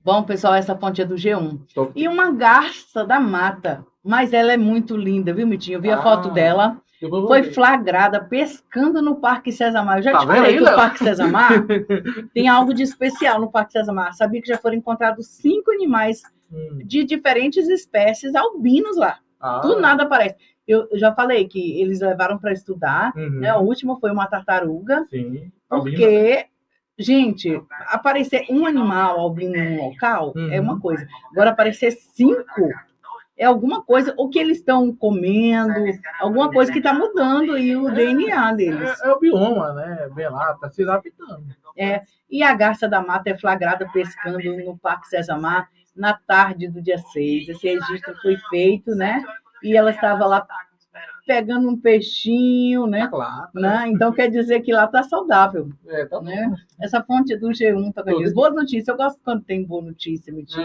Bom, pessoal, essa fonte é do G1. Top. E uma garça da mata, mas ela é muito linda, viu, Mitinho? Eu vi a foto Ah, dela, depois eu vou foi ver. flagrada pescando no Parque César Mar. Eu já Tá te vendo falei aí, que o Léo? Parque César Mar tem algo de especial no Parque César Mar. Sabia que já foram encontrados 5 animais Hum. de diferentes espécies albinos lá. Do Ah, nada aparece. Eu já falei que eles levaram para estudar, né? A uhum. última foi uma tartaruga, Sim. Albina, né? porque, gente, aparecer um animal albino em um local é uma Uhum. coisa. Agora, aparecer 5 é alguma coisa, ou que eles estão comendo, alguma coisa que está mudando aí o DNA deles. É o bioma, né? Vem lá, tá se adaptando. É, e a garça da mata é flagrada pescando no Parque César Mar na tarde do dia 6. Esse registro foi feito, né? E ela estava lá pegando um peixinho, Tá né? claro. Né? Então quer dizer que lá está saudável. É, tá Né? bom. Essa fonte do G1 tá com Tudo boas notícias. Eu gosto quando tem boa notícia, mentira.